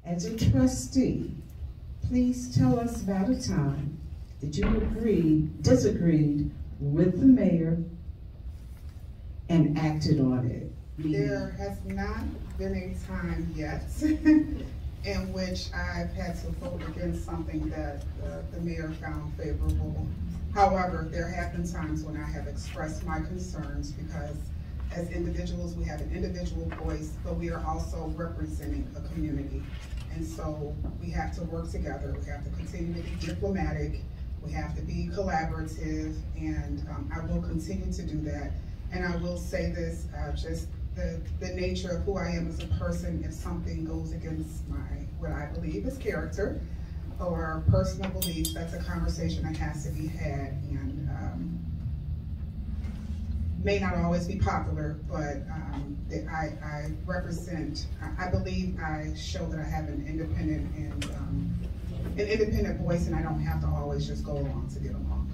As a trustee, please tell us about a time that you disagreed with the mayor and acted on it. There has not been a time yet in which I've had to vote against something that the mayor found favorable. However, there have been times when I have expressed my concerns because as individuals, we have an individual voice, but we are also representing a community. And so we have to work together. We have to continue to be diplomatic. We have to be collaborative, and I will continue to do that. And I will say this, just the nature of who I am as a person, if something goes against what I believe is character or personal beliefs, that's a conversation that has to be had, and may not always be popular, but I represent, I believe I show that I have an independent and an independent voice, and I don't have to always just go along to get along.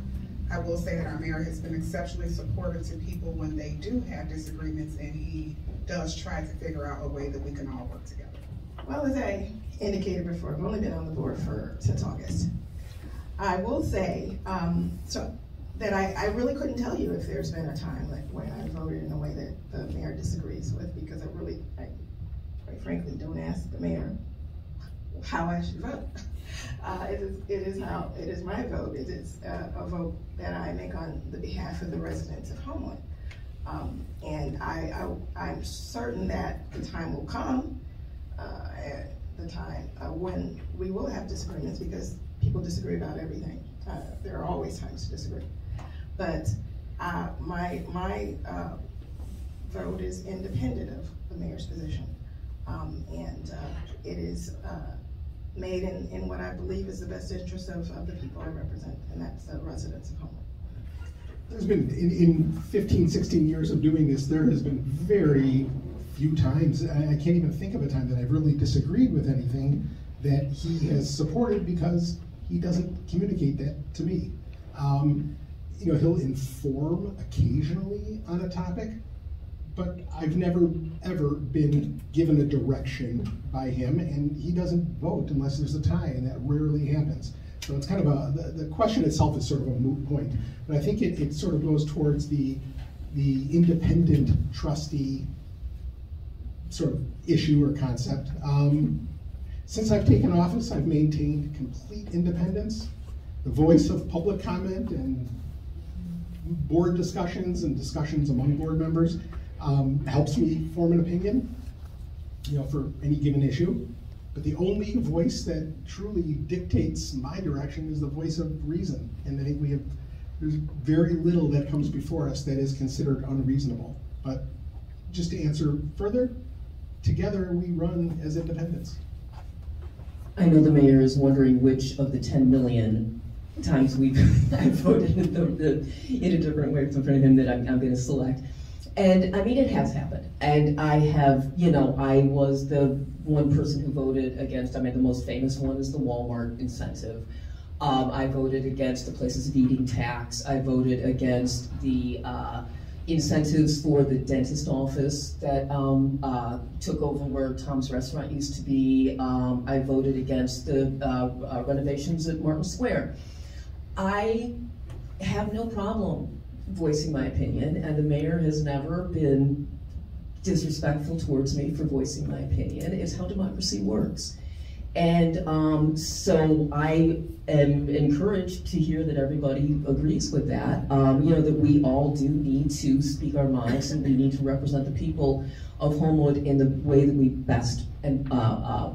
I will say that our mayor has been exceptionally supportive to people when they do have disagreements, and he does try to figure out a way that we can all work together. Well, as I indicated before, I've only been on the board since August. I will say that I really couldn't tell you if there's been a time like when I voted in a way that the mayor disagrees with, because I quite frankly, don't ask the mayor how I should vote. It is my vote. It is a vote that I make on the behalf of the residents of Homewood. And I'm certain that the time will come, when we will have disagreements, because people disagree about everything. There are always times to disagree. But my vote is independent of the mayor's position. And it is made in what I believe is the best interest of the people I represent, and that's the residents of Homewood. There's been, in 15, 16 years of doing this, there has been very few times, I can't even think of a time that I've really disagreed with anything that he has supported, because he doesn't communicate that to me. You know, he'll inform occasionally on a topic, but I've never, ever been given a direction by him, and he doesn't vote unless there's a tie, and that rarely happens. So it's kind of the question itself is sort of a moot point, but I think it sort of goes towards the independent trustee sort of issue or concept. Since I've taken office, I've maintained complete independence. The voice of public comment and board discussions and discussions among board members helps me form an opinion, you know, for any given issue. But the only voice that truly dictates my direction is the voice of reason. And I think there's very little that comes before us that is considered unreasonable. But just to answer further, together we run as independents. I know the mayor is wondering which of the 10 million times I've voted in a different way in front of him that I'm going to select. And I mean, it has happened. And I have, you know, I was the one person who voted against, I mean, the most famous one is the Walmart incentive. I voted against the places of eating tax. I voted against the incentives for the dentist office that took over where Tom's Restaurant used to be. I voted against the renovations at Martin Square. I have no problem voicing my opinion, and the mayor has never been disrespectful towards me for voicing my opinion. It's how democracy works. And so I am encouraged to hear that everybody agrees with that. You know, that we all do need to speak our minds, and we need to represent the people of Homewood in the way that we best and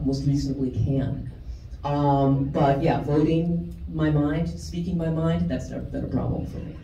most reasonably can. But yeah, voting my mind, speaking my mind, that's never been a problem for me.